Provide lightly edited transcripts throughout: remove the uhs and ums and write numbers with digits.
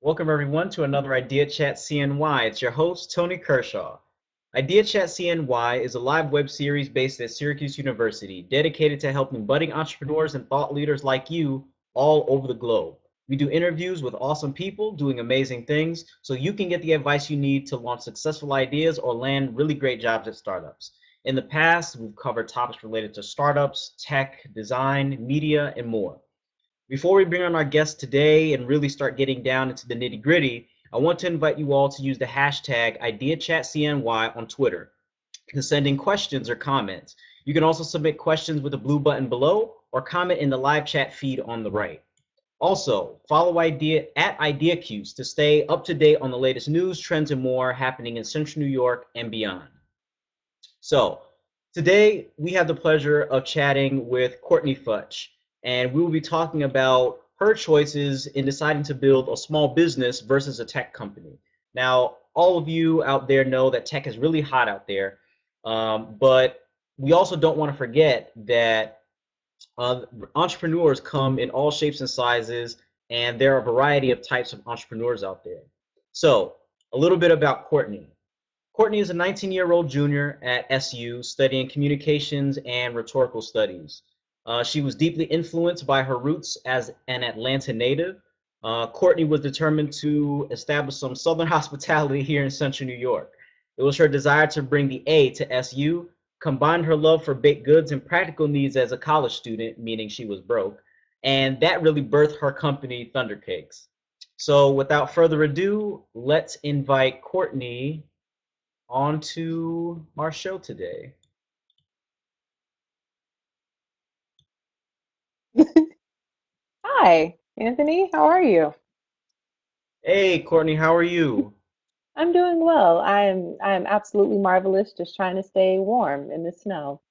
Welcome everyone to another Idea Chat CNY. It's your host, Tony Kershaw. Idea Chat CNY is a live web series based at Syracuse University, dedicated to helping budding entrepreneurs and thought leaders like you all over the globe. We do interviews with awesome people doing amazing things so you can get the advice you need to launch successful ideas or land really great jobs at startups. In the past, we've covered topics related to startups, tech, design, media, and more. Before we bring on our guest today and really start getting down into the nitty gritty, I want to invite you all to use the hashtag IDEAChatCNY on Twitter to send in questions or comments. You can also submit questions with the blue button below or comment in the live chat feed on the right. Also, follow Idea at IDEACUes to stay up to date on the latest news, trends, and more happening in Central New York and beyond. So today we have the pleasure of chatting with Courtnee Fuch, and we will be talking about her choices in deciding to build a small business versus a tech company. Now, all of you out there know that tech is really hot out there, but we also don't want to forget that entrepreneurs come in all shapes and sizes, and there are a variety of types of entrepreneurs out there. So, a little bit about Courtnee. Courtnee is a 19-year-old junior at SU studying communications and rhetorical studies. She was deeply influenced by her roots as an Atlanta native. Courtnee was determined to establish some Southern hospitality here in Central New York. It was her desire to bring the A to SU, combined her love for baked goods and practical needs as a college student, meaning she was broke, and that really birthed her company, Thunder Cakes. So without further ado, let's invite Courtnee on to our show today. Hi, Anthony. How are you? Hey, Courtnee, how are you? I'm doing well. I'm absolutely marvelous, just trying to stay warm in the snow.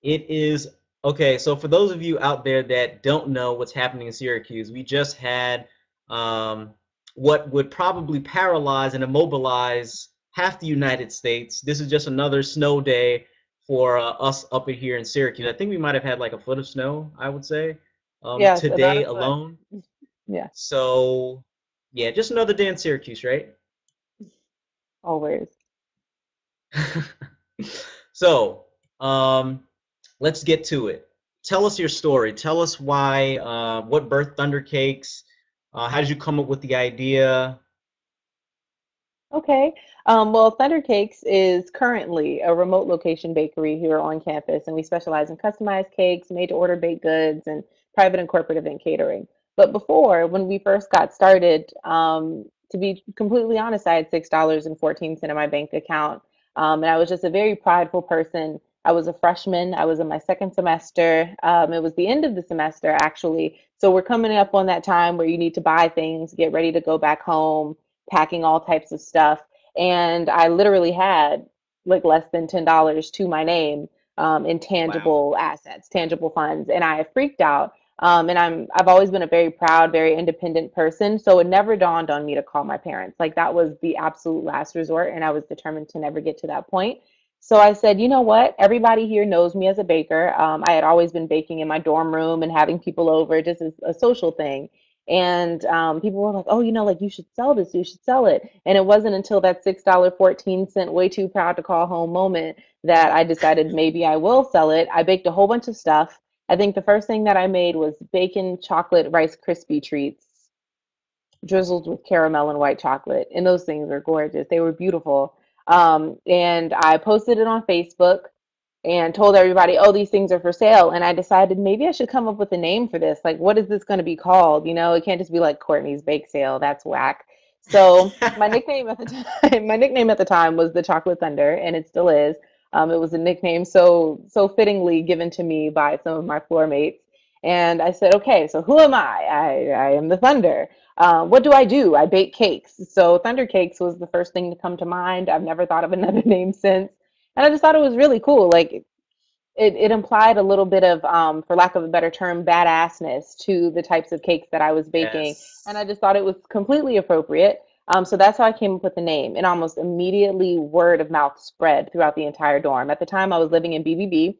It is okay. So, for those of you out there that don't know what's happening in Syracuse, we just had um, what would probably paralyze and immobilize half the United States. This is just another snow day for us up in here in Syracuse. I think we might have had like a foot of snow, I would say, Yes, about a today foot. alone. Yeah, So, yeah, just another day in Syracuse, right? always. So, um, let's get to it. Tell us your story. Tell us why, what birthed Thunder Cakes? How did you come up with the idea? Okay. Well, Thunder Cakes is currently a remote location bakery here on campus, and we specialize in customized cakes, made to order baked goods, and private and corporate event catering. But before, when we first got started, to be completely honest, I had $6.14 in my bank account. And I was just a very prideful person. I was a freshman. I was in my second semester. It was the end of the semester, actually. So we're coming up on that time where you need to buy things, get ready to go back home, packing all types of stuff. And I literally had like less than $10 to my name in Wow. tangible assets, tangible funds. And I freaked out. And I've always been a very proud, very independent person. So it never dawned on me to call my parents. Like that was the absolute last resort. And I was determined to never get to that point. So I said, you know what? Everybody here knows me as a baker. I had always been baking in my dorm room and having people over just as a social thing. And people were like, oh, like you should sell this, you should sell it. And it wasn't until that $6.14 way too proud to call home moment that I decided maybe I will sell it. I baked a whole bunch of stuff. I think the first thing that I made was bacon chocolate Rice Krispie treats drizzled with caramel and white chocolate. And those things are gorgeous. They were beautiful. And I posted it on Facebook and told everybody, oh, these things are for sale. And I decided maybe I should come up with a name for this. Like, what is this going to be called? It can't just be like Courtney's Bake Sale. That's whack. So my nickname at the time, my nickname at the time was the Chocolate Thunder, and it still is. It was a nickname so fittingly given to me by some of my floor mates. And I said, okay, so who am I? I am the Thunder. What do I do? I bake cakes. So Thunder Cakes was the first thing to come to mind. I've never thought of another name since. And I just thought it was really cool. Like it implied a little bit of, for lack of a better term, badassness to the types of cakes that I was baking. And I Yes. just thought it was completely appropriate. So that's how I came up with the name. And almost immediately, word of mouth spread throughout the entire dorm. At the time, I was living in BBB,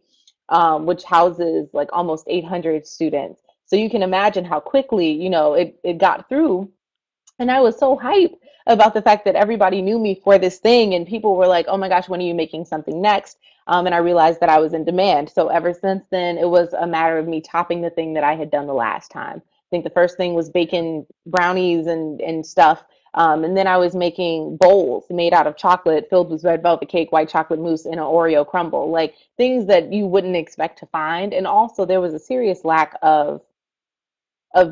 which houses like almost 800 students. So you can imagine how quickly, it got through And I was so hyped about the fact that everybody knew me for this thing, and people were like, "Oh my gosh, when are you making something next?" And I realized that I was in demand. So ever since then, it was a matter of me topping the thing that I had done the last time. I think the first thing was baking brownies and stuff. And then I was making bowls made out of chocolate filled with red velvet cake, white chocolate mousse, and an Oreo crumble, like things that you wouldn't expect to find. And also, there was a serious lack of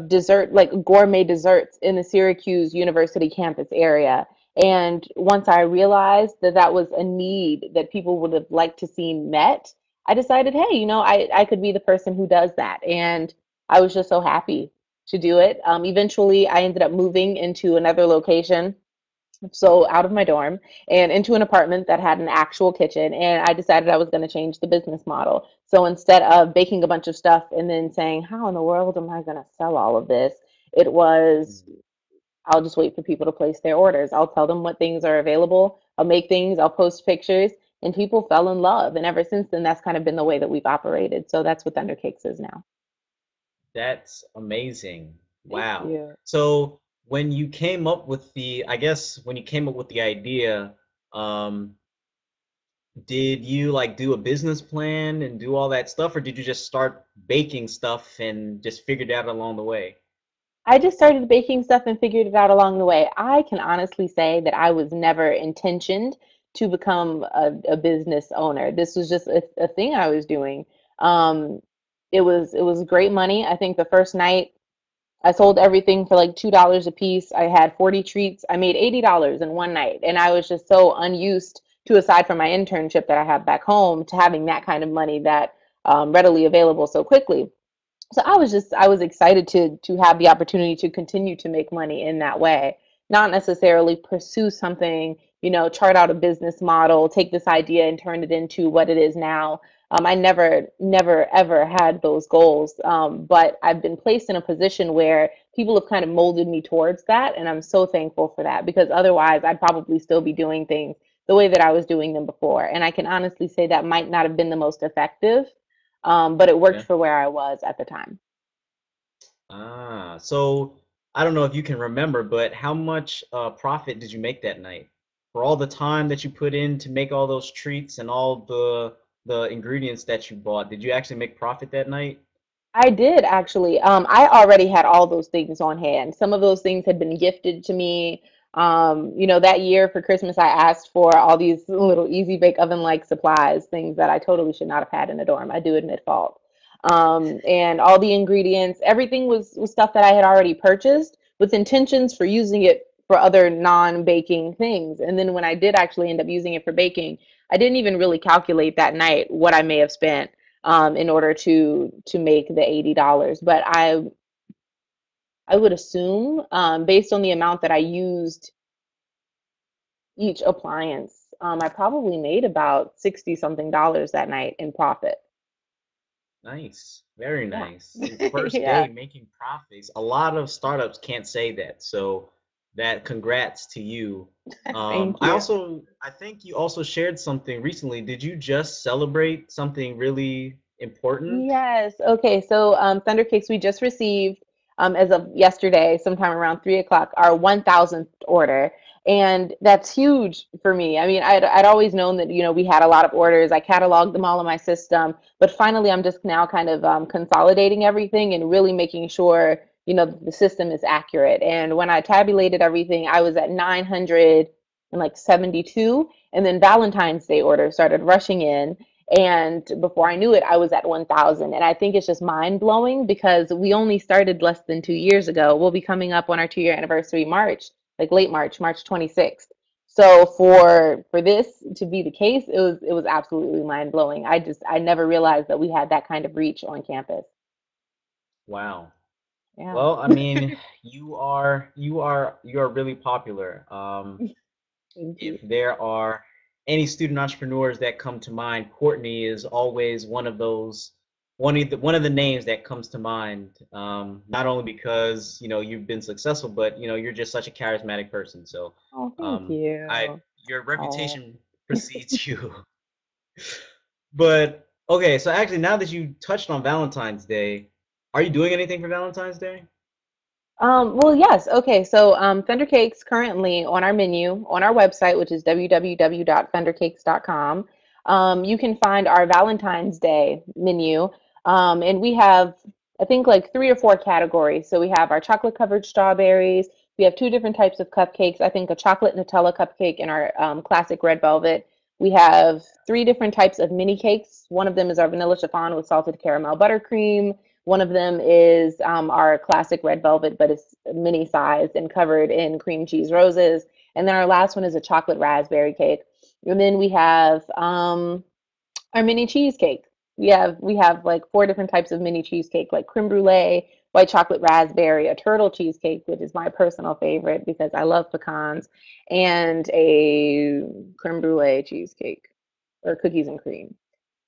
dessert, like gourmet desserts in the Syracuse University campus area. And once I realized that that was a need that people would have liked to see met, I decided, hey, I could be the person who does that. And I was just so happy to do it. Eventually, I ended up moving into another location, so out of my dorm and into an apartment that had an actual kitchen, and I decided I was going to change the business model. So instead of baking a bunch of stuff and then saying, how in the world am I going to sell all of this, it was, Mm. I'll just wait for people to place their orders. I'll tell them what things are available, I'll make things, I'll post pictures, and people fell in love. And ever since then, that's kind of been the way that we've operated. So that's what Thunder Cakes is now. That's amazing. Thank Wow. you. So when you came up with I guess when you came up with the idea, um, did you like do a business plan and do all that stuff, or did you just start baking stuff and just figured it out along the way? I just started baking stuff and figured it out along the way. I can honestly say that I was never intentioned to become a business owner. This was just a thing I was doing. Um, it was great money. I think the first night I sold everything for like $2 a piece. I had 40 treats. I made $80 in one night, and I was just so unused to, aside from my internship that I have back home, to having that kind of money that readily available so quickly. So I was excited to have the opportunity to continue to make money in that way, not necessarily pursue something, chart out a business model, take this idea and turn it into what it is now. I never ever had those goals, but I've been placed in a position where people have kind of molded me towards that, and I'm so thankful for that, because otherwise I'd probably still be doing things the way that I was doing them before. And I can honestly say that might not have been the most effective, but it worked Yeah. for where I was at the time. So I don't know if you can remember, but how much profit did you make that night for all the time that you put in to make all those treats and all the ingredients that you bought? Did you actually make profit that night? I did actually. I already had all those things on hand. Some of those things had been gifted to me. That year for Christmas, I asked for all these little easy bake oven like supplies, things that I totally should not have had in the dorm. I do admit fault. And all the ingredients, everything was stuff that I had already purchased with intentions for using it for other non-baking things. And then when I did actually end up using it for baking, I didn't even really calculate that night what I may have spent in order to make the $80. But I would assume, based on the amount that I used each appliance, I probably made about 60 something dollars that night in profit. Nice, very Yeah. nice. Your first day Yeah. making profits. A lot of startups can't say that. So that congrats to you. Thank you. I think you also shared something recently. Did you just celebrate something really important? Yes. Okay. So, Thunder Cakes, we just received, as of yesterday, sometime around 3 o'clock, our 1,000th order. And that's huge for me. I mean, I'd always known that, we had a lot of orders. I cataloged them all in my system. But finally, I'm just now kind of consolidating everything and really making sure, that the system is accurate. And when I tabulated everything, I was at 972. And then Valentine's Day orders started rushing in. And before I knew it, I was at 1,000. And I think it's just mind blowing because we only started less than 2 years ago. We'll be coming up on our 2 year anniversary March, like late March, March 26th. So for this to be the case, it was absolutely mind blowing. I never realized that we had that kind of reach on campus. Wow. Yeah. Well, I mean, you are really popular. Thank If you. there are any student entrepreneurs that come to mind, Courtney is always one of those one of the names that comes to mind. Not only because you've been successful, but you're just such a charismatic person. So, Oh, thank um, I you. your Oh. reputation precedes you. But okay, so actually, now that you touched on Valentine's Day, are you doing anything for Valentine's Day? Well, yes. Okay. So, Thunder Cakes currently on our menu on our website, which is www.thundercakes.com. You can find our Valentine's Day menu, and we have, I think, like 3 or 4 categories. So we have our chocolate covered strawberries. We have 2 different types of cupcakes. I think a chocolate Nutella cupcake and our classic red velvet. We have 3 different types of mini cakes. One of them is our vanilla chiffon with salted caramel buttercream. One of them is our classic red velvet, but it's mini sized and covered in cream cheese roses. And then our last one is a chocolate raspberry cake. And then we have our mini cheesecake. We have like 4 different types of mini cheesecake, like creme brulee, white chocolate raspberry, a turtle cheesecake, which is my personal favorite because I love pecans, and a creme brulee cheesecake or cookies and cream.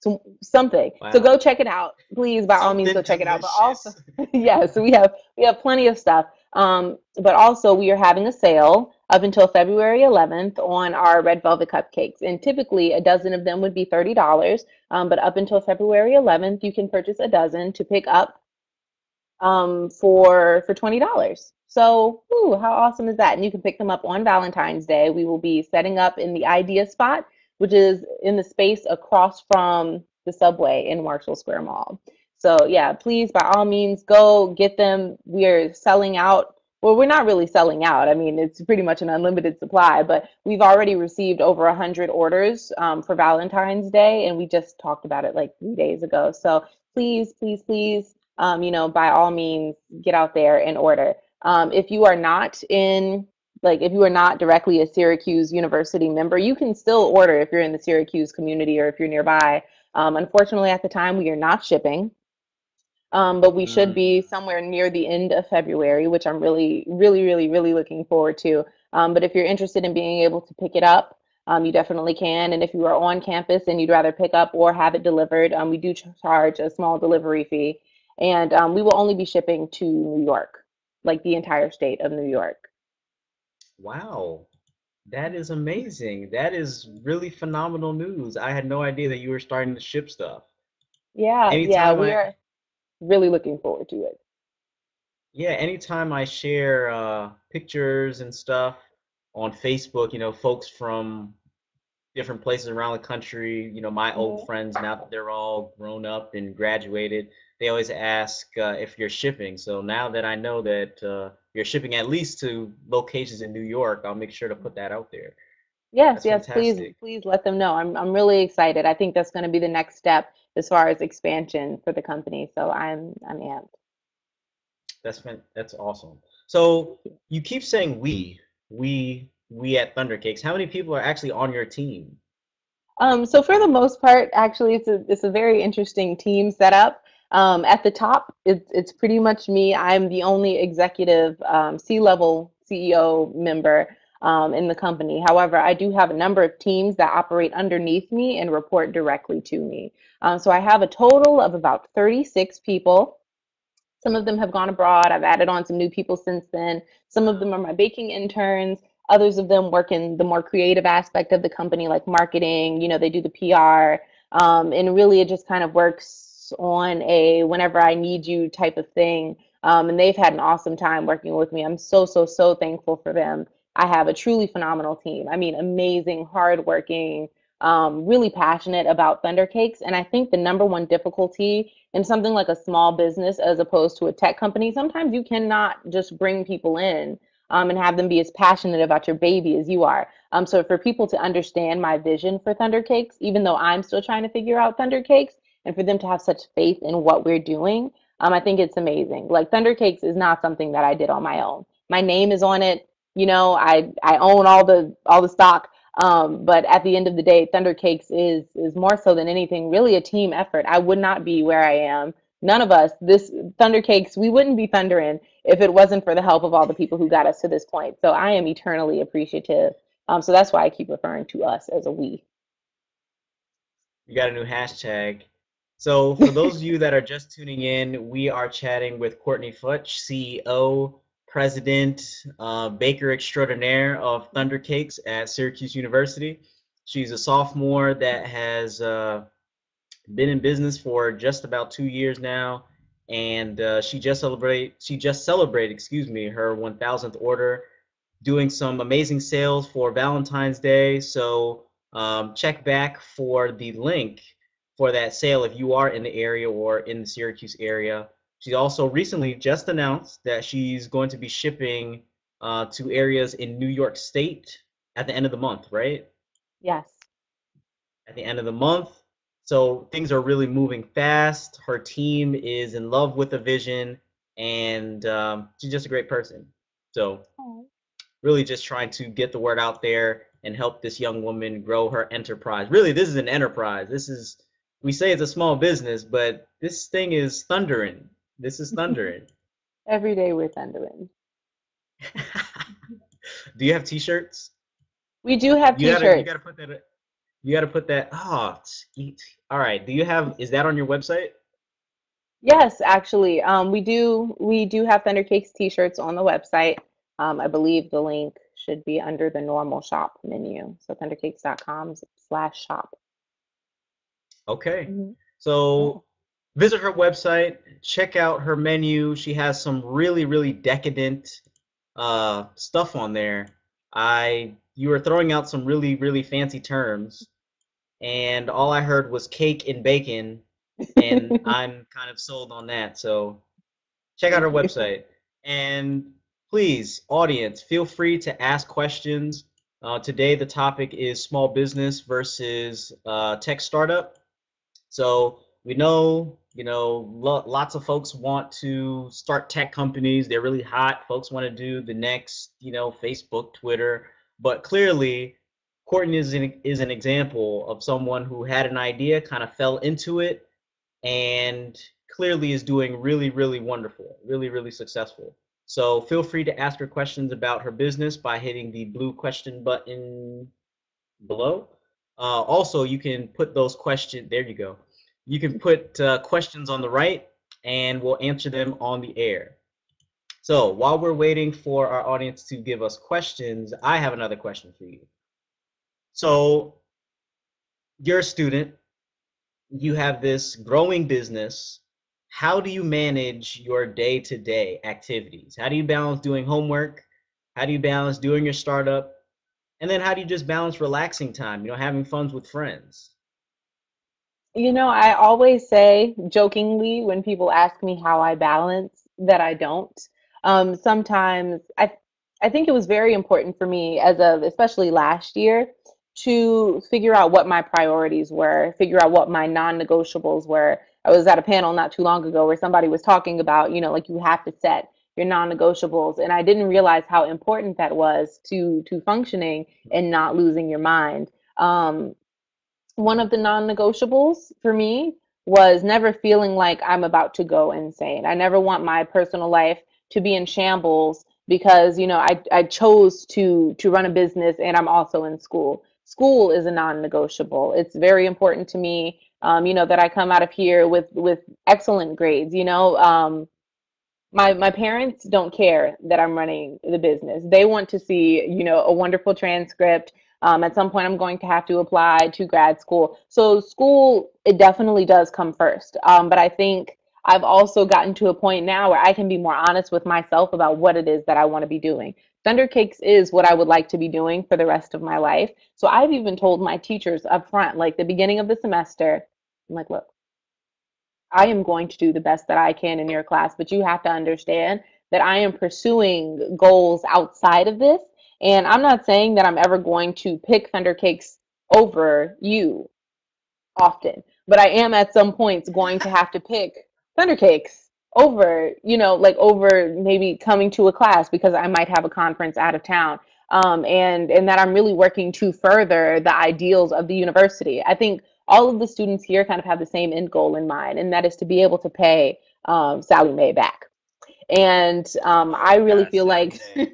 So something. So Wow. go check it out, please. By all means, Something go check it out. But also, delicious. yeah. So we have plenty of stuff. But also, we are having a sale up until February 11th on our red velvet cupcakes, and typically a dozen of them would be $30. But up until February 11th, you can purchase a dozen to pick up for $20. So, ooh, how awesome is that? And you can pick them up on Valentine's Day. We will be setting up in the Idea spot, which is in the space across from the subway in Marshall Square Mall. So, yeah, please, by all means, go get them. We are selling out. Well, we're not really selling out. I mean, it's pretty much an unlimited supply, but we've already received over 100 orders for Valentine's Day, and we just talked about it like 3 days ago. So please, please, please, by all means, get out there and order. If you are not in, like, if you are not directly a Syracuse University member, you can still order if you're in the Syracuse community or if you're nearby. Unfortunately, at the time, we are not shipping. But we should Mm. be somewhere near the end of February, which I'm really, really, really, really looking forward to. But if you're interested in being able to pick it up, you definitely can. And if you are on campus and you'd rather pick up or have it delivered, we do charge a small delivery fee. And we will only be shipping to New York, like the entire state of New York. Wow. That is amazing. That is really phenomenal news. I had no idea that you were starting to ship stuff. Yeah, yeah, Anytime we I, are really looking forward to it. yeah, anytime I share pictures and stuff on Facebook, folks from different places around the country, my old Mhm. friends, now that they're all grown up and graduated, they always ask if you're shipping. So now that I know that you're shipping at least to locations in New York, I'll make sure to put that out there. Yes, That's yes, please, fantastic. please let them know. I'm really excited. I think that's going to be the next step as far as expansion for the company. So I'm amped. That's awesome. So you keep saying we at Thunder Cakes. How many people are actually on your team? So for the most part, actually, it's a very interesting team setup. At the top, it's pretty much me. I'm the only executive C-level CEO member in the company. However, I do have a number of teams that operate underneath me and report directly to me. So I have a total of about 36 people. Some of them have gone abroad. I've added on some new people since then. Some of them Wow. are my baking interns. Others of them work in the more creative aspect of the company, like marketing. They do the PR. And really, it just kind of works on a whenever I need you type of thing. And they've had an awesome time working with me. I'm so, so, so thankful for them. I have a truly phenomenal team. I mean, amazing, hardworking, really passionate about Thunder Cakes. And I think the number one difficulty in something like a small business as opposed to a tech company, sometimes you cannot just bring people in and have them be as passionate about your baby as you are. So for people to understand my vision for Thunder Cakes, even though I'm still trying to figure out Thunder Cakes, and for them to have such faith in what we're doing, I think it's amazing. Like Thunder Cakes is not something that I did on my own. My name is on it. I own all the stock. But at the end of the day, Thunder Cakes is more so than anything really a team effort. I would not be where I am. None of us, this Thunder Cakes, we wouldn't be thundering if it wasn't for the help of all the people who got us to this point. So I am eternally appreciative. So that's why I keep referring to us as a we. You got a new hashtag. So for those of you that are just tuning in, we are chatting with Courtnee Fuch, CEO, President, Baker Extraordinaire of Thunder Cakes at Syracuse University. She's a sophomore that has been in business for just about 2 years now, and she just celebrated, excuse me, her 1,000th order, doing some amazing sales for Valentine's Day. So check back for the link for that sale if you are in the area or in the Syracuse area. She also recently just announced that she's going to be shipping to areas in New York State at the end of the month, right? Yes. At the end of the month. So things are really moving fast. Her team is in love with the vision, and she's just a great person. So Oh. really just trying to get the word out there and help this young woman grow her enterprise. Really, this is an enterprise. This is, we say it's a small business, but this thing is thundering. This is thundering. Every day we're thundering. Do you have t-shirts? We do have You t-shirts. gotta put that you gotta put that all right. Do you have, is that on your website? Yes, actually, we do have Thunder Cakes t-shirts on the website. I believe the link should be under the normal shop menu. So thundercakes.com/shop. Okay. Hmm. Yeah. So visit her website, check out her menu. She has some really, really decadent stuff on there. I You were throwing out some really, really fancy terms, and all I heard was cake and bacon, and I'm kind of sold on that. So check out Thank our you. website. And please, audience, feel free to ask questions. Today, the topic is small business versus tech startup. So we know, lots of folks want to start tech companies. They're really hot. Folks want to do the next, Facebook, Twitter. But clearly, Courtney is an example of someone who had an idea, kind of fell into it, and clearly is doing really, really wonderful, really, really successful. So feel free to ask her questions about her business by hitting the blue question button below. Also, you can put those questions, there you go. You can put questions on the right, and we'll answer them on the air. So while we're waiting for our audience to give us questions, I have another question for you. So you're a student, you have this growing business. How do you manage your day-to-day activities? How do you balance doing homework? How do you balance doing your startup? And then how do you just balance relaxing time, having fun with friends? I always say jokingly when people ask me how I balance that I don't. Sometimes I think it was very important for me as of especially last year to figure out what my priorities were, figure out what my non-negotiables were. I was at a panel not too long ago where somebody was talking about, like you have to set your non-negotiables, and I didn't realize how important that was to functioning and not losing your mind. One of the non-negotiables for me was never feeling like I'm about to go insane. I never want my personal life to be in shambles because, I chose to run a business and I'm also in school. School is a non-negotiable. It's very important to me, that I come out of here with excellent grades. My parents don't care that I'm running the business. They want to see, a wonderful transcript. At some point, I'm going to have to apply to grad school. So school, it definitely does come first. But I think I've also gotten to a point now where I can be more honest with myself about what it is that I want to be doing. Thunder Cakes is what I would like to be doing for the rest of my life. So I've even told my teachers up front, like the beginning of the semester, I'm like, look, I am going to do the best that I can in your class, but you have to understand that I am pursuing goals outside of this. And I'm not saying that I'm ever going to pick Thunder Cakes over you often, but I am at some points going to have to pick Thunder Cakes over, like over maybe coming to a class because I might have a conference out of town. And that I'm really working to further the ideals of the university. I think all of the students here kind of have the same end goal in mind, and that is to be able to pay Sally Mae back. And Oh I my really God, feel Sally like Mae.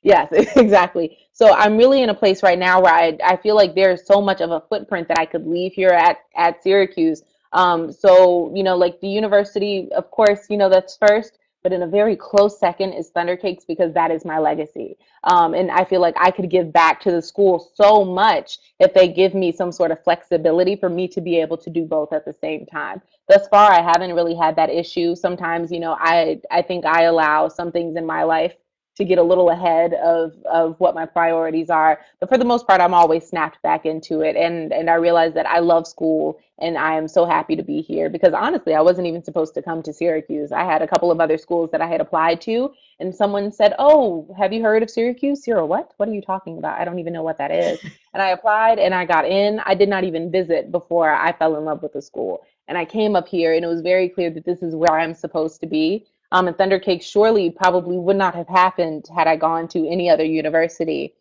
yes, exactly. So I'm really in a place right now where I feel like there's so much of a footprint that I could leave here at Syracuse. So like the university, of course, that's first, but in a very close second is Thunder Cakes because that is my legacy. And I feel like I could give back to the school so much if they give me some sort of flexibility for me to be able to do both at the same time. Thus far, I haven't really had that issue. Sometimes, I think I allow some things in my life to get a little ahead of what my priorities are. But for the most part, I'm always snapped back into it. And I realize that I love school and I am so happy to be here because honestly, I wasn't even supposed to come to Syracuse. I had a couple of other schools that I had applied to, and someone said, "Oh, have you heard of Syracuse?" You're what? What are you talking about? I don't even know what that is. And I applied and I got in. I did not even visit before I fell in love with the school. And I came up here and it was very clear that this is where I'm supposed to be. And Thunder Cake surely probably would not have happened had I gone to any other university.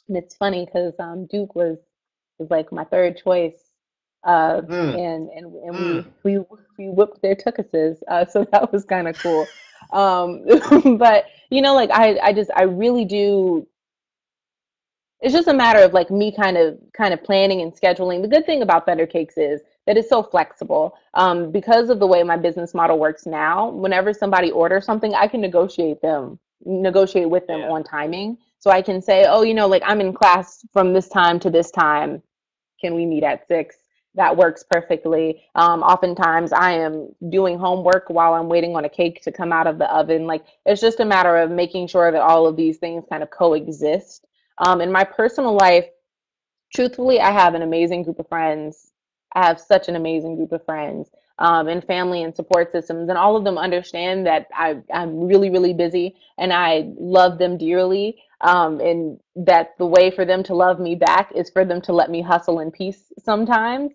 And it's funny because Duke was like my third choice, Mm, and mm. we whipped their tuchuses, so that was kind of cool. Um, but like I really do, it's just a matter of like me kind of planning and scheduling. The good thing about Thunder Cakes is that it's so flexible. Because of the way my business model works now, whenever somebody orders something, I can negotiate with them Yeah. on timing. So I can say, oh, like I'm in class from this time to this time. Can we meet at 6? That works perfectly. Oftentimes, I am doing homework while I'm waiting on a cake to come out of the oven. Like, it's just a matter of making sure that all of these things kind of coexist. In my personal life, truthfully, I have an amazing group of friends. I have such an amazing group of friends, and family and support systems, and all of them understand that I'm really, really busy and I love them dearly. And that the way for them to love me back is for them to let me hustle in peace sometimes.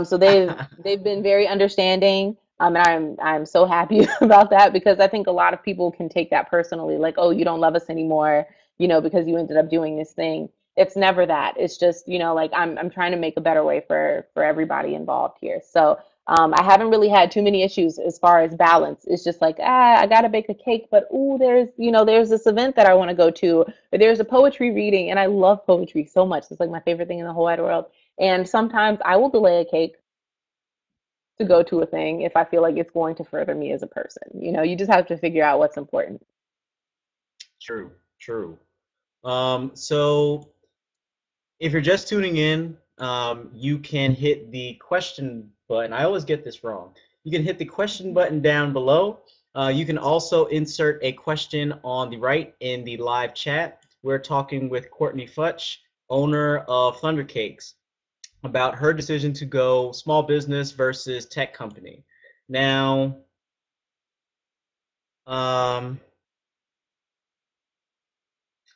So they've been very understanding. And I'm so happy about that because I think a lot of people can take that personally, like, oh, you don't love us anymore, because you ended up doing this thing. It's never that. It's just, like I'm trying to make a better way for everybody involved here. So I haven't really had too many issues as far as balance. It's just like, I gotta bake a cake, but ooh, there's this event that I want to go to, or there's a poetry reading, and I love poetry so much. It's like my favorite thing in the whole wide world. And sometimes I will delay a cake to go to a thing if I feel like it's going to further me as a person. You just have to figure out what's important. True, true. So if you're just tuning in, you can hit the question button. I always get this wrong. You can hit the question button down below. You can also insert a question on the right in the live chat. We're talking with Courtnee Fuch, owner of Thunder Cakes, about her decision to go small business versus tech company. Now, um,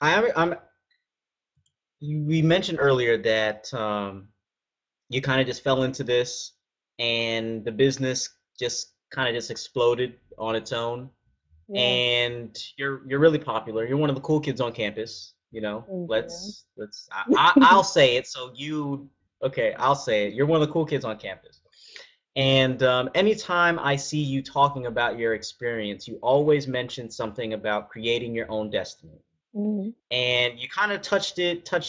I'm we mentioned earlier that you kind of just fell into this and the business just kind of just exploded on its own, Yeah, and you're really popular. You're one of the cool kids on campus, thank you. I'll say it, so you okay, I'll say it. You're one of the cool kids on campus. And anytime I see you talking about your experience, you always mention something about creating your own destiny. Mhm. And you kind of touched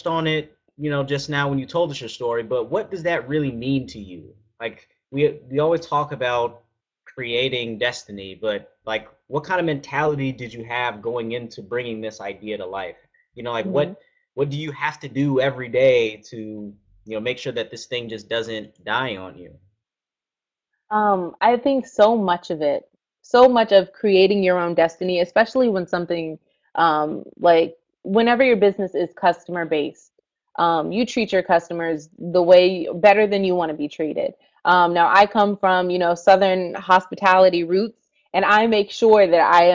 on it, just now when you told us your story. But what does that really mean to you? Like we always talk about creating destiny, but like, what kind of mentality did you have going into bringing this idea to life? Like Mhm. what do you have to do every day to make sure that this thing just doesn't die on you? I think so much of creating your own destiny, especially when something like whenever your business is customer based, you treat your customers the way better than you want to be treated. Now I come from, Southern hospitality roots, and I make sure that I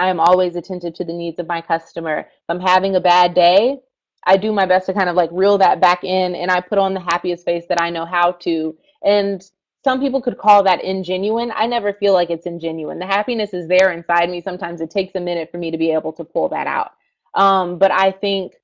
am always attentive to the needs of my customer. If I'm having a bad day, I do my best to kind of like reel that back in, and I put on the happiest face that I know how to. And some people could call that ingenuine. I never feel like it's ingenuine. The happiness is there inside me. Sometimes it takes a minute for me to be able to pull that out. But I think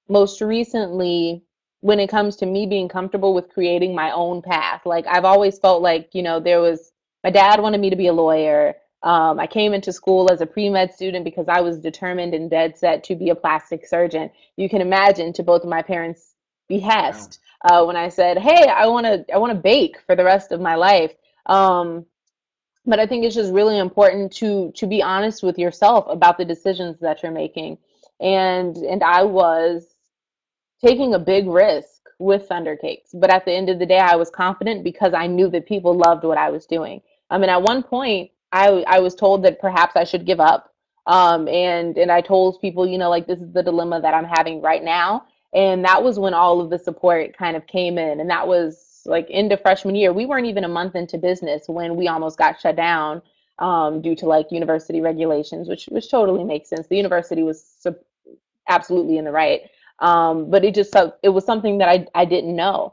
most recently, when it comes to me being comfortable with creating my own path, like I've always felt like, my dad wanted me to be a lawyer. I came into school as a pre-med student because I was determined and dead set to be a plastic surgeon. You can imagine, to both of my parents' Wow. behest, when I said, "Hey, I want to bake for the rest of my life." Um, But I think it's just really important to be honest with yourself about the decisions that you're making. And I was taking a big risk with Thunder Cakes. But at the end of the day, I was confident because I knew that people loved what I was doing. I mean, at one point, I was told that perhaps I should give up. And I told people, you know, like this is the dilemma that I'm having right now. And that was when all of the support kind of came in. And that was like into freshman year. We weren't even a month into business when we almost got shut down due to like university regulations, which totally makes sense. The university was absolutely in the right. But it was something that I didn't know.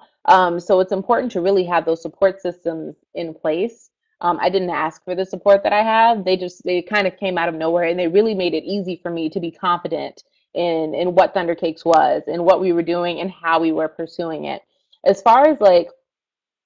So it's important to really have those support systems in place. I didn't ask for the support that I have. They kind of came out of nowhere, and they really made it easy for me to be confident in what Thunder Cakes was and what we were doing and how we were pursuing it. As far as like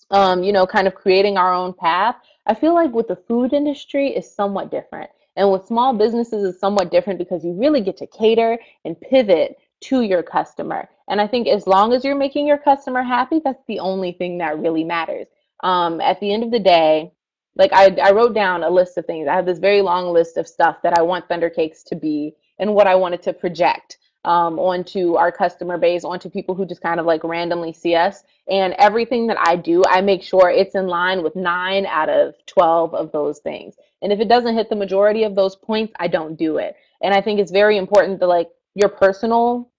kind of creating our own path. I feel like with the food industry is somewhat different. And with small businesses is somewhat different because you really get to cater and pivot to your customer. And I think as long as you're making your customer happy, that's the only thing that really matters. At the end of the day, like I wrote down a list of things. I have this very long list of stuff that I want Thunder Cakes to be and what I wanted to project onto our customer base, onto people who just kind of like randomly see us. And everything that I do, I make sure it's in line with 9 out of 12 of those things. And if it doesn't hit the majority of those points, I don't do it. And I think it's very important that like your personal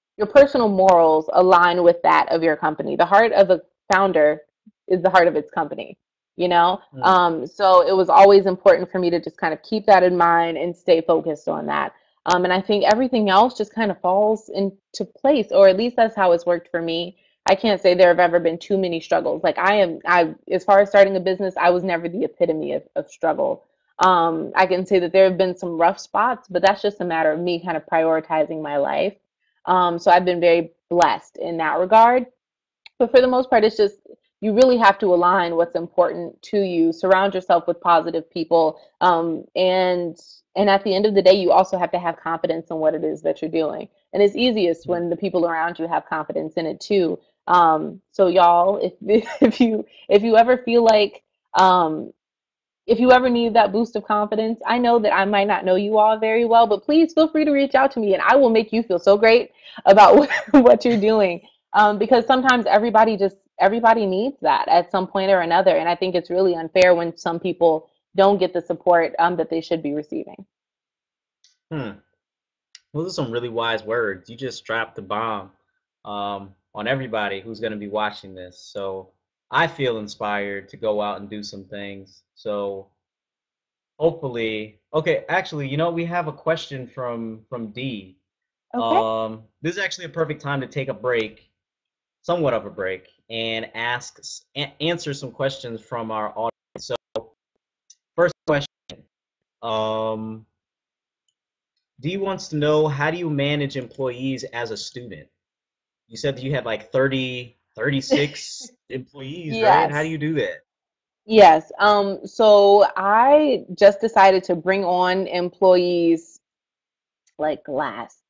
morals align with that of your company. The heart of a founder is the heart of its company, you know? Mm. So it was always important for me to just kind of keep that in mind and stay focused on that. And I think everything else just kind of falls into place, or at least that's how it's worked for me. I can't say there have ever been too many struggles. Like as far as starting a business, I was never the epitome of struggle. I can say that there have been some rough spots, but that's just a matter of me kind of prioritizing my life. So I've been very blessed in that regard. But for the most part, it's just you really have to align what's important to you, surround yourself with positive people, and at the end of the day, you also have to have confidence in what it is that you're doing. And it's easiest Mm. when the people around you have confidence in it too. So y'all, if if you ever feel like if you ever need that boost of confidence, I know that I might not know you all very well, but please feel free to reach out to me and I will make you feel so great about what you're doing. Because sometimes everybody needs that at some point or another. And I think it's really unfair when some people don't get the support that they should be receiving. Hmm. Well, those are some really wise words. You just dropped the bomb on everybody who's going to be watching this. So I feel inspired to go out and do some things. So hopefully, okay. Actually, we have a question from D. Okay. This is actually a perfect time to take a break, somewhat of a break, and answer some questions from our audience. So first question. Um, D wants to know, how do you manage employees as a student? You said that you had like 36 employees, right? How do Yes. you do that? Yes. So I just decided to bring on employees like last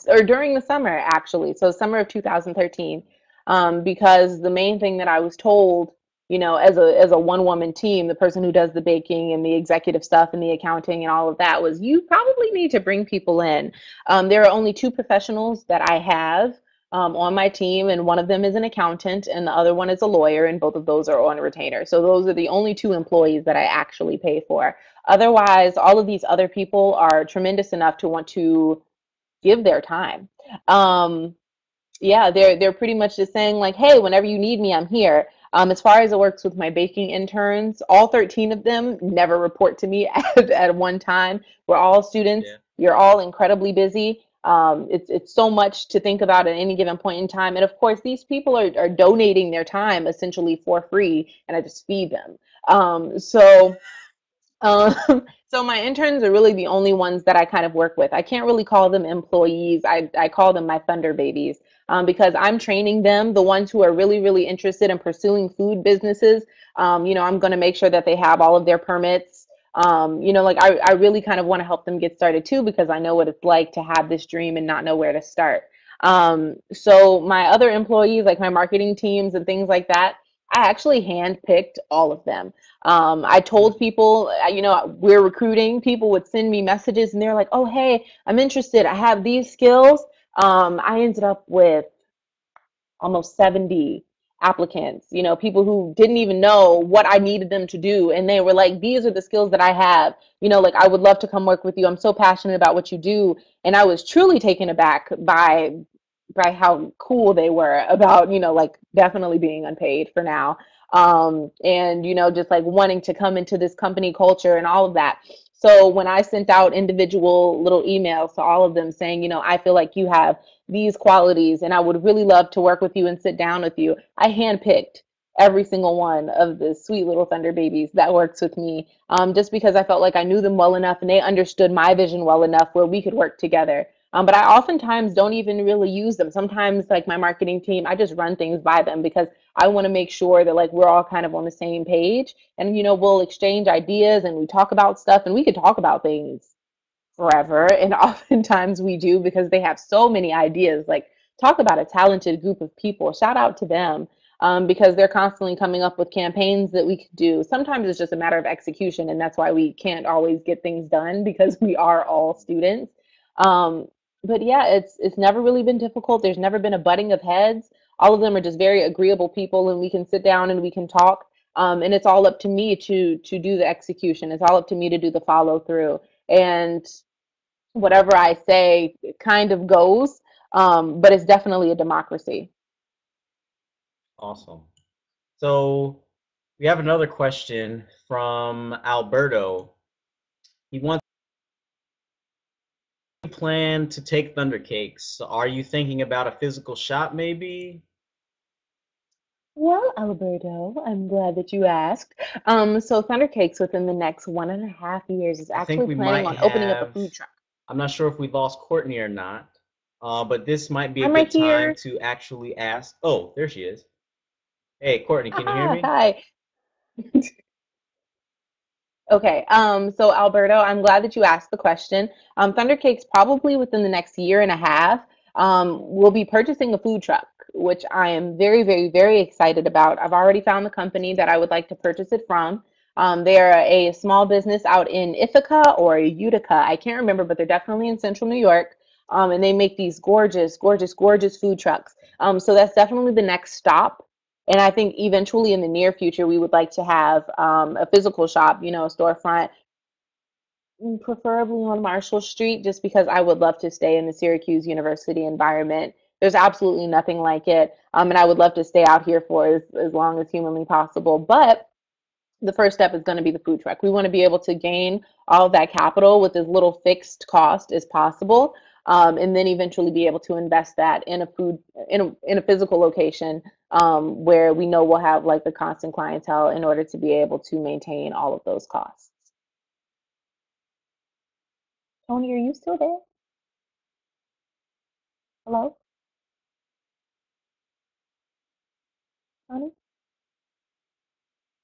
or during the summer actually, so summer of 2013, because the main thing that I was told, as a one woman team, the person who does the baking and the executive stuff and the accounting and all of that, was you probably need to bring people in. There are only two professionals that I have on my team, and one of them is an accountant and the other one is a lawyer, and both of those are on retainer. So those are the only two employees that I actually pay for. Otherwise, all of these other people are tremendous enough to want to give their time. Um, yeah, they're pretty much just saying like, hey, whenever you need me, I'm here. As far as it works with my baking interns, all 13 of them never report to me at one time. We're all students. Yeah. You're all incredibly busy. It's so much to think about at any given point in time. And of course, these people are donating their time essentially for free, and I just feed them. Um, so my interns are really the only ones that I kind of work with. I can't really call them employees. I call them my thunder babies, because I'm training them, the ones who are really, really interested in pursuing food businesses. I'm going to make sure that they have all of their permits. Like I really kind of want to help them get started too, because I know what it's like to have this dream and not know where to start. So my other employees, like my marketing teams and things like that, I actually handpicked all of them. I told people, we're recruiting. People would send me messages and they're like, oh, hey, I'm interested. I have these skills. I ended up with almost 70 applicants, people who didn't even know what I needed them to do. And they were like, these are the skills that I have, like I would love to come work with you. I'm so passionate about what you do. And I was truly taken aback by how cool they were about, like definitely being unpaid for now. And, just like wanting to come into this company culture and all of that. So when I sent out individual little emails to all of them saying, I feel like you have these qualities and I would really love to work with you and sit down with you, I handpicked every single one of the sweet little Thunder babies that works with me, just because I felt like I knew them well enough and they understood my vision well enough where we could work together. But I oftentimes don't even really use them. Sometimes, like my marketing team, I just run things by them because I want to make sure that like we're all kind of on the same page. And we'll exchange ideas and we talk about stuff, and we could talk about things forever. And oftentimes we do because they have so many ideas. Like, talk about a talented group of people. Shout out to them, because they're constantly coming up with campaigns that we could do. Sometimes it's just a matter of execution, and that's why we can't always get things done because we are all students. Um, but yeah, it's never really been difficult. There's never been a butting of heads. All of them are just very agreeable people, and we can sit down and we can talk. And it's all up to me to do the execution. It's all up to me to do the follow through. And whatever I say kind of goes, but it's definitely a democracy. Awesome. So we have another question from Alberto. He wants to plan to take Thunder Cakes. Are you thinking about a physical shop maybe? Well, Alberto, I'm glad that you asked. So Thunder Cakes within the next 1.5 years is I think actually we planning might on opening up a have, food truck. I'm not sure if we lost Courtney or not, but this might be a I'm right good time here. to actually ask. Oh, there she is. Hey, Courtney, can you hear Haha, me? hi. Okay, so Alberto, I'm glad that you asked the question. Thunder Cakes probably within the next year and a half will be purchasing a food truck, which I am very, very, very excited about. I've already found the company that I would like to purchase it from. They are a small business out in Ithaca or Utica. I can't remember, but they're definitely in central New York. And they make these gorgeous, gorgeous, gorgeous food trucks. So that's definitely the next stop. And I think eventually in the near future, we would like to have a physical shop, a storefront, preferably on Marshall Street, just because I would love to stay in the Syracuse University environment. There's absolutely nothing like it. And I would love to stay out here for as long as humanly possible. But the first step is going to be the food truck. We want to be able to gain all of that capital with as little fixed cost as possible, and then eventually be able to invest that in a food in a physical location, where we know we'll have like the constant clientele in order to be able to maintain all of those costs. Tony, are you still there? Hello, Tony?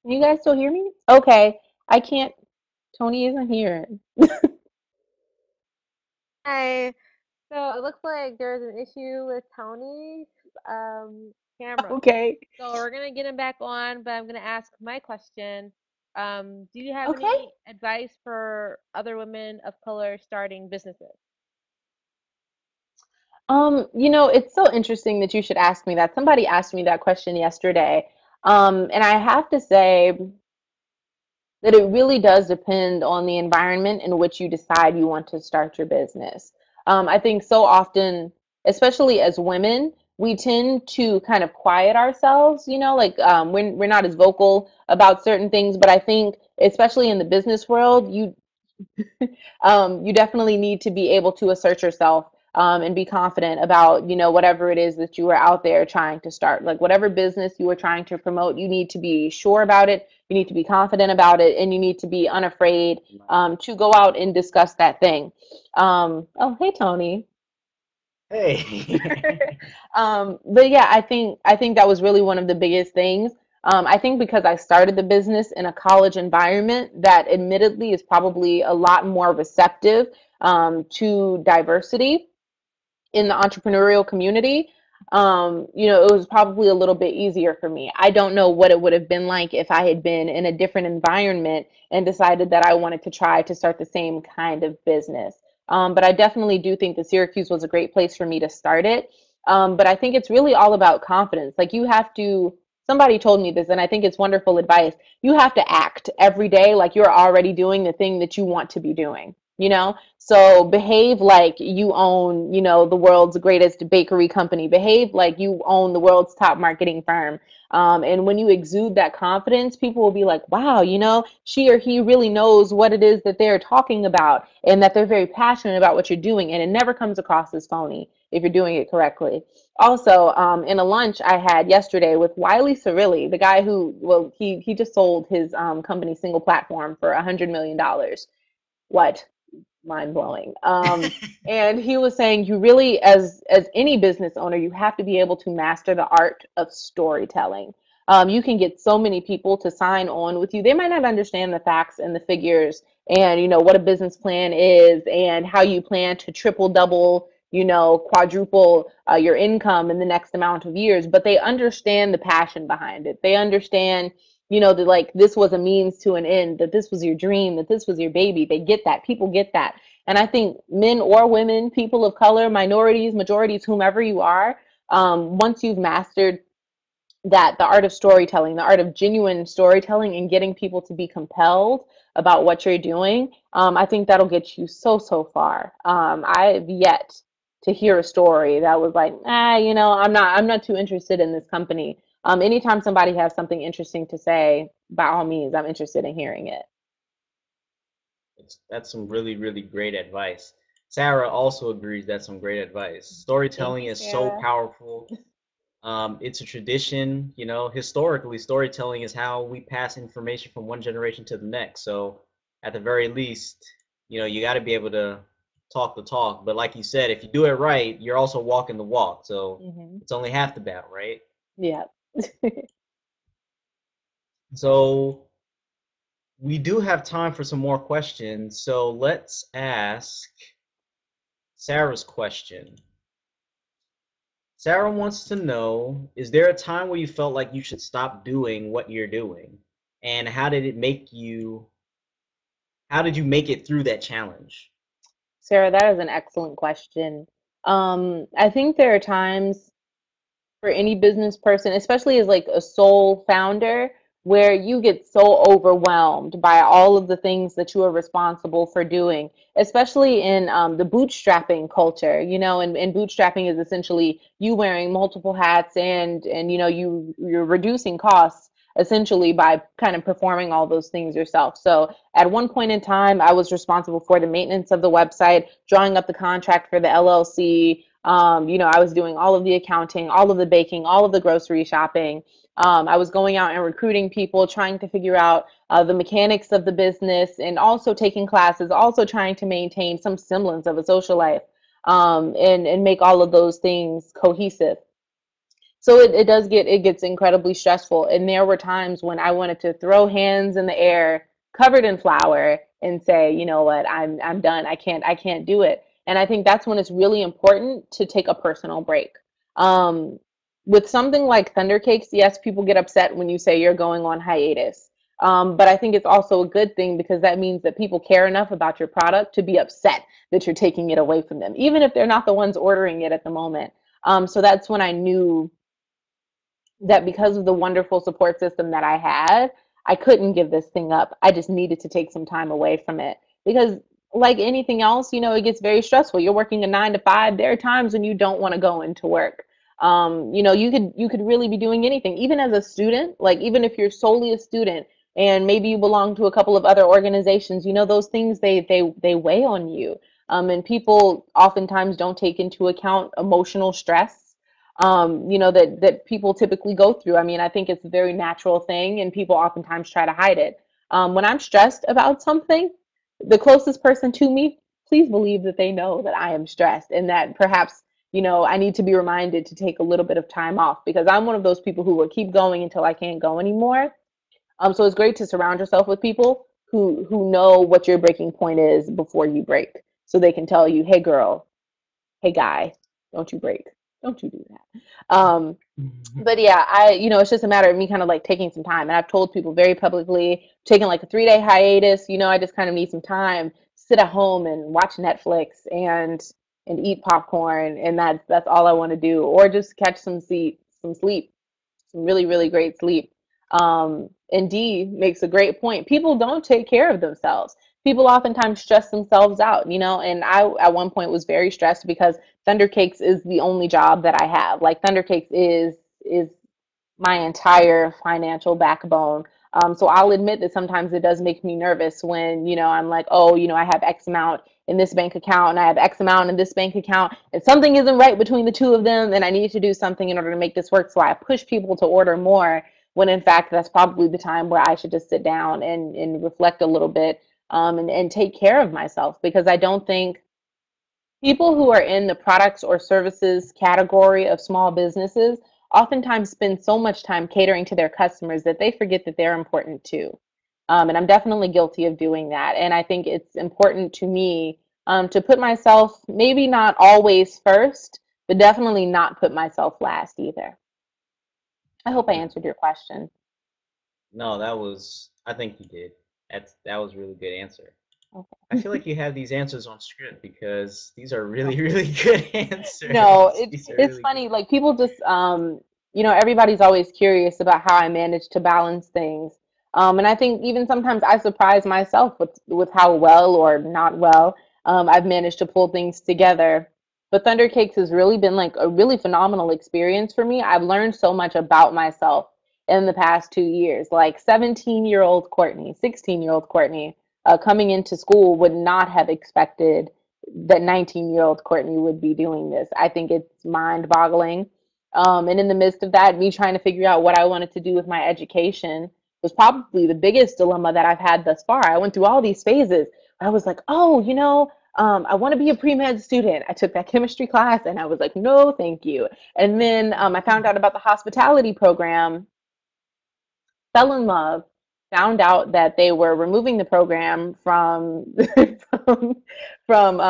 Can you guys still hear me? Okay, I can't. Tony isn't here. Hi. So it looks like there's an issue with Tony's camera. Okay. So we're gonna get him back on, but I'm gonna ask my question. Do you have Okay. any advice for other women of color starting businesses? It's so interesting that you should ask me that. Somebody asked me that question yesterday. And I have to say that it really does depend on the environment in which you decide you want to start your business. I think so often, especially as women, we tend to kind of quiet ourselves, like we're not as vocal about certain things. But I think, especially in the business world, you definitely need to be able to assert yourself, and be confident about, whatever it is that you are out there trying to start. Like whatever business you are trying to promote, you need to be sure about it. You need to be confident about it, and you need to be unafraid, to go out and discuss that thing. Oh, hey, Tony. Hey. But yeah, I think that was really one of the biggest things. I think because I started the business in a college environment that admittedly is probably a lot more receptive, to diversity in the entrepreneurial community. It was probably a little bit easier for me. I don't know what it would have been like if I had been in a different environment and decided that I wanted to try to start the same kind of business. But I definitely do think that Syracuse was a great place for me to start it. But I think it's really all about confidence. Like you have to, somebody told me this, and I think it's wonderful advice. You have to act every day like you're already doing the thing that you want to be doing, you know? So behave like you own, the world's greatest bakery company. Behave like you own the world's top marketing firm. And when you exude that confidence, people will be like, wow, she or he really knows what it is that they're talking about and that they're very passionate about what you're doing. And it never comes across as phony if you're doing it correctly. Also, in a lunch I had yesterday with Wiley Cirilli, the guy who, well, he just sold his company Single Platform for $100 million. What? Mind blowing. And he was saying you really, as any business owner, you have to be able to master the art of storytelling. You can get so many people to sign on with you. They might not understand the facts and the figures and what a business plan is and how you plan to triple, double, quadruple your income in the next amount of years, but they understand the passion behind it. They understand that like this was a means to an end, that this was your dream, that this was your baby. They get that. People get that. And I think men or women, people of color, minorities, majorities, whomever you are, once you've mastered that, the art of storytelling, the art of genuine storytelling and getting people to be compelled about what you're doing, I think that'll get you so, so far. I've yet to hear a story that was like, I'm not too interested in this company. Anytime somebody has something interesting to say, by all means, I'm interested in hearing it. That's some really, really great advice. Sarah also agrees that's some great advice. Thank Storytelling you, is so Sarah. powerful. It's a tradition, historically, storytelling is how we pass information from one generation to the next. So, at the very least, you got to be able to talk the talk. But like you said, if you do it right, you're also walking the walk. So, Hmm. it's only half the battle, right? Yeah. So, we do have time for some more questions. So, let's ask Sarah's question. Sarah wants to know, is there a time where you felt like you should stop doing what you're doing? And how did you make it through that challenge? Sarah, that is an excellent question. I think there are times for any business person, especially as like a sole founder, where you get so overwhelmed by all of the things that you are responsible for doing, especially in the bootstrapping culture, and bootstrapping is essentially you wearing multiple hats and you're reducing costs essentially by kind of performing all those things yourself. So at one point in time, I was responsible for the maintenance of the website, drawing up the contract for the LLC. I was doing all of the accounting, all of the baking, all of the grocery shopping. I was going out and recruiting people, trying to figure out the mechanics of the business, and also taking classes, also trying to maintain some semblance of a social life, and make all of those things cohesive. So it gets incredibly stressful. And there were times when I wanted to throw hands in the air, covered in flour, and say, you know what, I'm done. I can't do it. And I think that's when it's really important to take a personal break. Um, with something like Thunder Cakes, yes, people get upset when you say you're going on hiatus. But I think it's also a good thing because that means that people care enough about your product to be upset that you're taking it away from them, even if they're not the ones ordering it at the moment. So that's when I knew that because of the wonderful support system that I had, I couldn't give this thing up. I just needed to take some time away from it because like anything else, it gets very stressful. You're working a 9 to 5. There are times when you don't want to go into work. You could really be doing anything, even as a student, like even if you're solely a student and maybe you belong to a couple of other organizations, those things they weigh on you. And people oftentimes don't take into account emotional stress that people typically go through. I mean, I think it's a very natural thing, and people oftentimes try to hide it. When I'm stressed about something, the closest person to me, please believe that they know that I am stressed and that perhaps, I need to be reminded to take a little bit of time off because I'm one of those people who will keep going until I can't go anymore. So it's great to surround yourself with people who know what your breaking point is before you break, so they can tell you, "Hey, girl, hey, guy, don't you break." Don't you do that. But yeah, it's just a matter of me kind of like taking some time. And I've told people very publicly, taking like a 3-day hiatus, I just kind of need some time, sit at home and watch Netflix and eat popcorn. And that's all I want to do. Or just catch some sleep, some really, really great sleep. And Dee makes a great point. People don't take care of themselves. People oftentimes stress themselves out, and I at one point was very stressed because Thunder Cakes is the only job that I have. Like Thunder Cakes is my entire financial backbone. So I'll admit that sometimes it does make me nervous when, I'm like, oh, I have X amount in this bank account and I have X amount in this bank account and something isn't right between the two of them and I need to do something in order to make this work. So I push people to order more when in fact that's probably the time where I should just sit down and reflect a little bit, and take care of myself, because I don't think people who are in the products or services category of small businesses oftentimes spend so much time catering to their customers that they forget that they're important too. And I'm definitely guilty of doing that. And I think it's important to me, to put myself maybe not always first, but definitely not put myself last either. I hope I Mm. answered your question. No, I think you did. That was a really good answer. I Okay. feel like you have these answers on script because these are really, really good No, answers. These are it's really good. funny. Like people just, everybody's always curious about how I manage to balance things. And I think even sometimes I surprise myself with how well or not well, I've managed to pull things together. But Thunder Cakes has really been like a really phenomenal experience for me. I've learned so much about myself in the past 2 years. Like 17-year-old Courtney, 16-year-old Courtney, coming into school would not have expected that 19-year-old Courtney would be doing this. I think it's mind boggling. And in the midst of that, me trying to figure out what I wanted to do with my education was probably the biggest dilemma that I've had thus far. I went through all these phases. I was like, oh, I want to be a pre-med student. I took that chemistry class and I was like, no, thank you. And then I found out about the hospitality program, fell in love, found out that they were removing the program from from,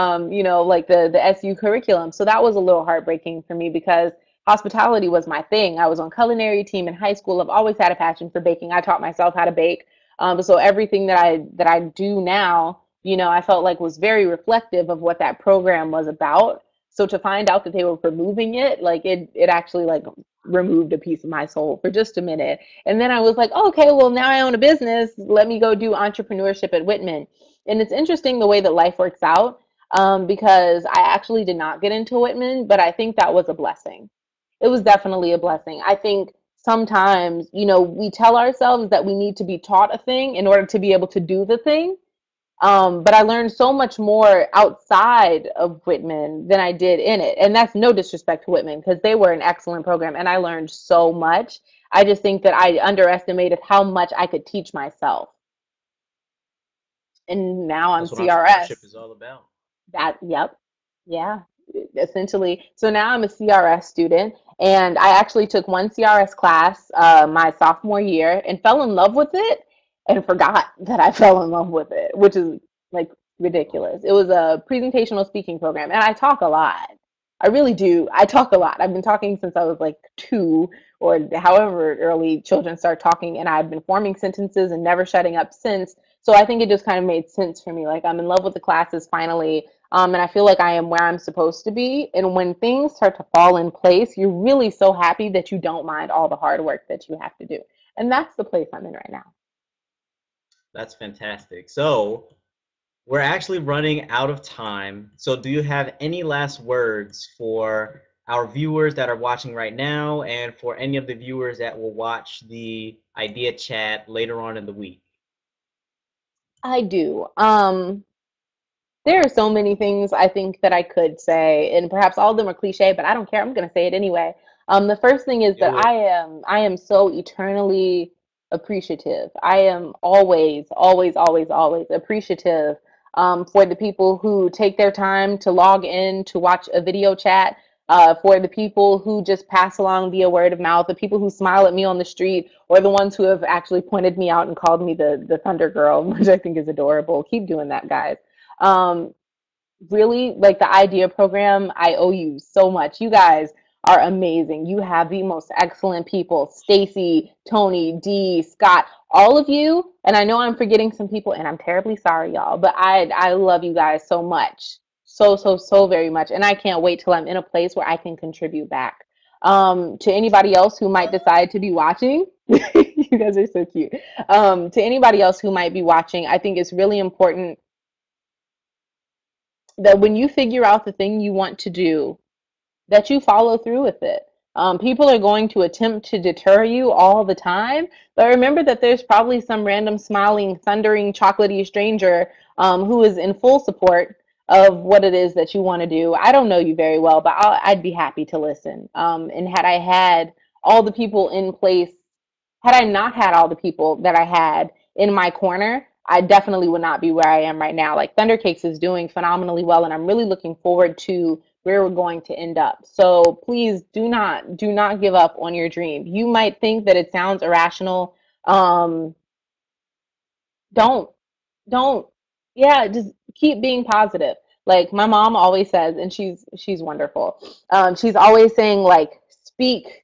like the SU curriculum. So that was a little heartbreaking for me because hospitality was my thing. I was on culinary team in high school. I've always had a passion for baking. I taught myself how to bake. So everything that I do now, I felt like was very reflective of what that program was about. So to find out that they were removing it, like it actually like removed a piece of my soul for just a minute. And then I was like, oh, okay, well, now I own a business. Let me go do entrepreneurship at Whitman. And it's interesting the way that life works out, because I actually did not get into Whitman, but I think that was a blessing. It was definitely a blessing. I think sometimes, we tell ourselves that we need to be taught a thing in order to be able to do the thing. But I learned so much more outside of Whitman than I did in it. And that's no disrespect to Whitman because they were an excellent program and I learned so much. I just think that I underestimated how much I could teach myself. And now I'm That's what entrepreneurship CRS. is all about. Yep. Yeah, essentially. So now I'm a CRS student, and I actually took one CRS class my sophomore year and fell in love with it and forgot that I fell in love with it, which is like ridiculous. It was a presentational speaking program, and I talk a lot. I really do. I talk a lot. I've been talking since I was like 2 or however early children start talking, and I've been forming sentences and never shutting up since. So I think it just kind of made sense for me. Like I'm in love with the classes finally, and I feel like I am where I'm supposed to be. And when things start to fall in place, you're really so happy that you don't mind all the hard work that you have to do. And that's the place I'm in right now. That's fantastic. So we're actually running out of time. So do you have any last words for our viewers that are watching right now and for any of the viewers that will watch the Idea Chat later on in the week? I do. There are so many things I think that I could say, and perhaps all of them are cliche, but I don't care. I'm going to say it anyway. The first thing is that Do it. I am so eternally appreciative. I am always, always, always, always appreciative, for the people who take their time to log in to watch a video chat, for the people who just pass along via word of mouth, the people who smile at me on the street, or the ones who have actually pointed me out and called me the Thunder Girl, which I think is adorable. Keep doing that, guys. Um, Really, like the IDEA program, I owe you so much. You guys are amazing. You have the most excellent people. Stacy, Tony, Dee, Scott, all of you. And I know I'm forgetting some people, and I'm terribly sorry, y'all, but I love you guys so much. So, so, so very much. And I can't wait till I'm in a place where I can contribute back. To anybody else who might decide to be watching, you guys are so cute. To anybody else who might be watching, I think it's really important that when you figure out the thing you want to do, that you follow through with it. People are going to attempt to deter you all the time, but remember that there's probably some random smiling, thundering, chocolatey stranger who is in full support of what it is that you want to do. I don't know you very well, but I'd be happy to listen. And had I had all the people in place, had I not had all the people that I had in my corner, I definitely would not be where I am right now. Like Thundercakes is doing phenomenally well, and I'm really looking forward to where we're going to end up. So please do not give up on your dream. You might think that it sounds irrational. Um, don't don't yeah, just keep being positive. Like my mom always says, and she's wonderful. She's always saying like speak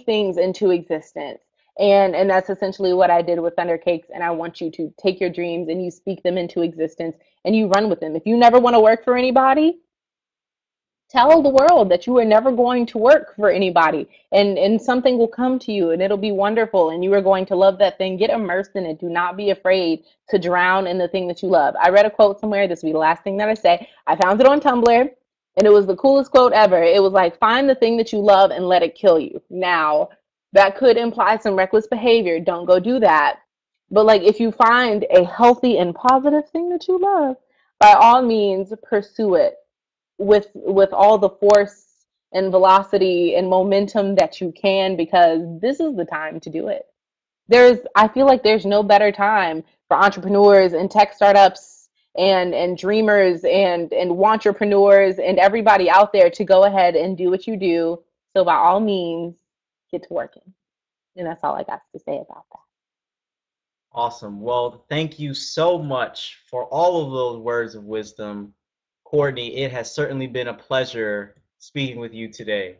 things into existence. And that's essentially what I did with Thunder Cakes. And I want you to take your dreams and you speak them into existence and you run with them. If you never want to work for anybody, tell the world that you are never going to work for anybody, and something will come to you and it'll be wonderful and you are going to love that thing. Get immersed in it. Do not be afraid to drown in the thing that you love. I read a quote somewhere. This will be the last thing that I say. I found it on Tumblr and it was the coolest quote ever. It was like, find the thing that you love and let it kill you. Now that could imply some reckless behavior. Don't go do that. But like if you find a healthy and positive thing that you love, by all means pursue it with all the force and velocity and momentum that you can, because this is the time to do it. I feel like there's no better time for entrepreneurs and tech startups and dreamers and entrepreneurs and everybody out there to go ahead and do what you do. So by all means, get to working. And that's all I got to say about that. Awesome. Well, thank you so much for all of those words of wisdom, Courtney. It has certainly been a pleasure speaking with you today.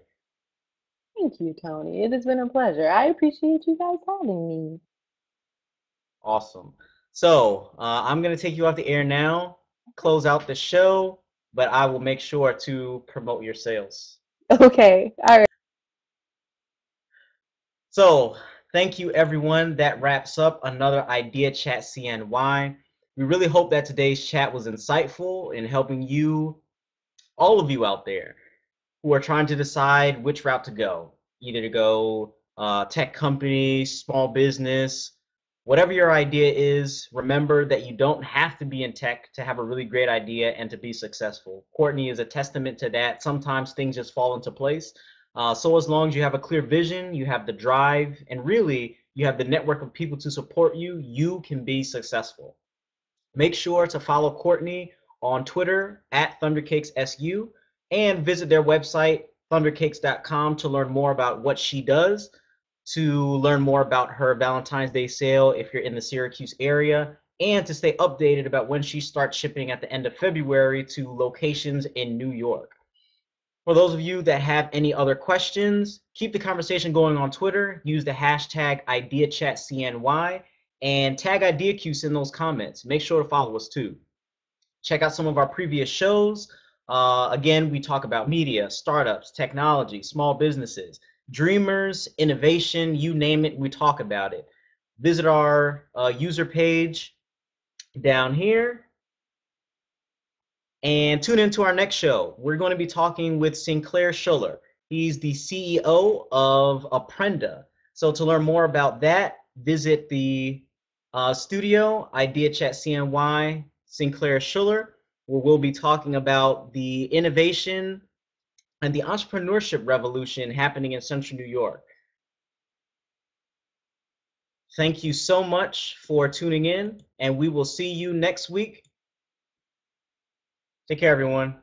Thank you, Tony. It has been a pleasure. I appreciate you guys having me. Awesome. So I'm going to take you off the air now, close out the show, but I will make sure to promote your sales. Okay. All right. So thank you, everyone. That wraps up another Idea Chat CNY. We really hope that today's chat was insightful in helping you, all of you out there, who are trying to decide which route to go, either to go tech company, small business, whatever your idea is. Remember that you don't have to be in tech to have a really great idea and to be successful. Courtney is a testament to that. Sometimes things just fall into place. So as long as you have a clear vision, you have the drive, and really you have the network of people to support you, you can be successful. Make sure to follow Courtney on Twitter at ThundercakesSU and visit their website, thundercakes.com, to learn more about what she does, to learn more about her Valentine's Day sale if you're in the Syracuse area, and to stay updated about when she starts shipping at the end of February to locations in New York. For those of you that have any other questions, keep the conversation going on Twitter. Use the hashtag IDEAChatCNY and tag IDEACUS in those comments. Make sure to follow us too. Check out some of our previous shows. Again, we talk about media, startups, technology, small businesses, dreamers, innovation, you name it, we talk about it. Visit our user page down here and tune into our next show. We're going to be talking with Sinclair Schuller. He's the CEO of Apprenda. So to learn more about that, visit the studio, IDEAChatCNY, Sinclair Schuller, where we'll be talking about the innovation and the entrepreneurship revolution happening in Central New York. Thank you so much for tuning in, and we will see you next week. Take care, everyone.